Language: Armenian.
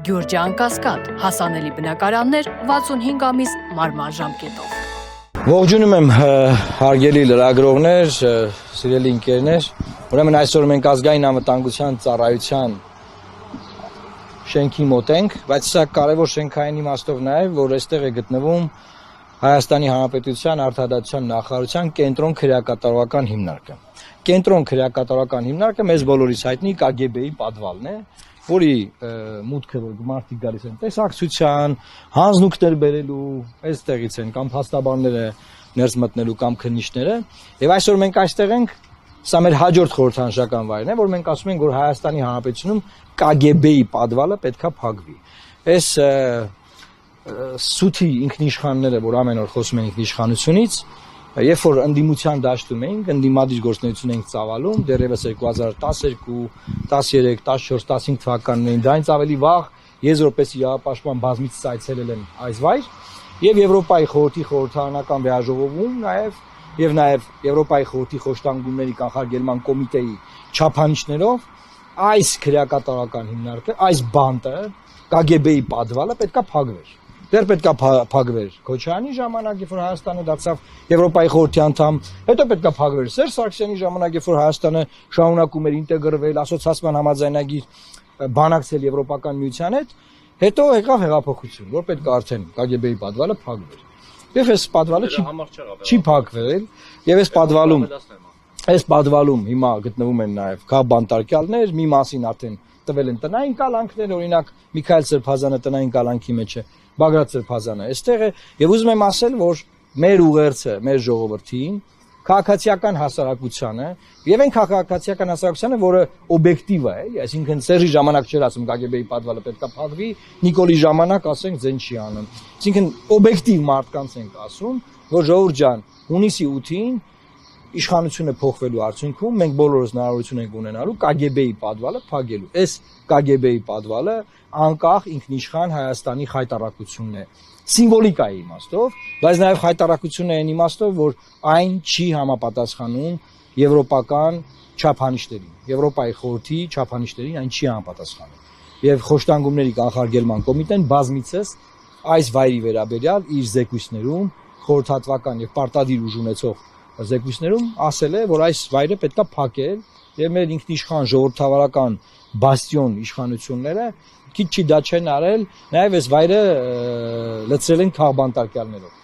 Գյուրջան Կասկադ, հասանելի բնակարաններ 65 ամիս մարման ժամկետով։ Ողջունում եմ հարգելի լրագրողներ, սիրելի ընկերներ, ուրեմն այսօր մենք ազգային անվտանգության ծառայության շենքի մոտ ենք, բայց սա կարևոր շենքային իմաստով նաև, որ այստեղ է գտնվում Հայաստանի Հանրապետության Արդարադատության նախարարության կենտրոն քրեակատարողական հիմնարկը։ Կենտրոն քրեակատարողական հիմնարկը մեզ բոլորիս հայտնի KGB-ի պատվալն է, որի մուտքը մարդիկ գալիս են տեսակցության, հանձնուկներ բերելու, այստեղից են կամ փաստաբանները ներս մտնելու կամ քննիչները, եւ այսօր մենք այստեղ ենք, սա մեր հաջորդ խորհրդանշական վայրն է, որ մենք ասում ենք, որ Հայաստանի Հանրապետությունում KGB-ի պատվալը պետքա փակվի։ Այս սութի ինքնիշխանները, որ ամեն օր խոսում են ինքնիշխանությունից, երբ որ ընդդիմության դաշտում էինք, ընդդիմադիր գործունեություն էինք ծավալում, դեռևս 2012, 13, 14, 15 թվականներին, դրանից ավելի վաղ ես որպես իրավապաշտպան բազմիցս այցելել եմ այս վայր, եւ Եվրոպայի խորհրդի խորհրդարանական վեաժողովում նաև Եվրոպայի խորհրդի խոշտանգումների կանխարգելման կոմիտեի չափանիշներով այս քրեակատարողական հիմնարկը, այս բանտը KGB-ի պատվալը պետքա փակվեր։ Դեռ պետքա փակվեր Քոչարյանի ժամանակ, երբ որ Հայաստանը դարձավ Եվրոպայի խորհրդի անդամ, հետո պետքա փակվեր Սերժ Սարգսյանի ժամանակ, երբ որ Հայաստանը շարունակում էր ինտեգրվել, ասոցիացիան համաձայնագիր բանակցել Եվրոպական միության հետ, հետո եկավ հեղափոխություն, որ պետք է արդեն KGB-ի պատվալը փակվեր։ Եվ այս պատվալը չի փակվել, եւ այս պատվալում հիմա գտնվում են նաեւ քա բանտարկյալներ, մի մասին արդեն տվել են տնային կալանքներ, օրինակ Միքայել Սրբազանը տնային կալանքի մեջ է, Բագրատ Սրբազանը այստեղ է, եւ ուզում եմ ասել, որ մեր ուղերձը, մեր ժողովրդին, քաղաքացիական հասարակությանը եւ այն քաղաքացիական հասարակությանը, որը օբյեկտիվ է, այսինքն Սերժի ժամանակ չէր ասում KGB-ի պատվալը պետքա փակվի, Նիկոլի ժամանակ ասենք ձեն չի անում։ Այսինքն օբյեկտիվ մարդկանց ենք ասում, որ ժողովուրդ ջան, հունիսի 8-ին իշխանությունը փոխվելու արդյունքում մենք բոլորս հնարավորություն ենք ունենալու KGB-ի պատվալը փակելու։ Այս KGB-ի պատվալը անկախ ինքնիշխան Հայաստանի խայտարակությունն է։ Սիմվոլիկայի իմաստով, բայց նաև խայտարակությունն է այն իմաստով, որ այն չի համապատասխանում եվրոպական չափանիշներին, Եվրոպայի խորհրդի չափանիշներին այն չի համապատասխանում։ Եվ խոշտանգումների կանխարգելման կոմիտեն բազմիցս այս վայրի վերաբերյալ իր զեկույցներում խորհրդատվական եւ պարտադիր ուժ ունեցող զեկույցներում ասել է, որ այս վայրը պետքա փակել եւ մեր ինքնիշխան ժողովրդավարական բաստիոն իշխանությունները քիչ չի դա չեն արել, նաեւ այս վայրը լցրել են քաղբանտարկյալներով։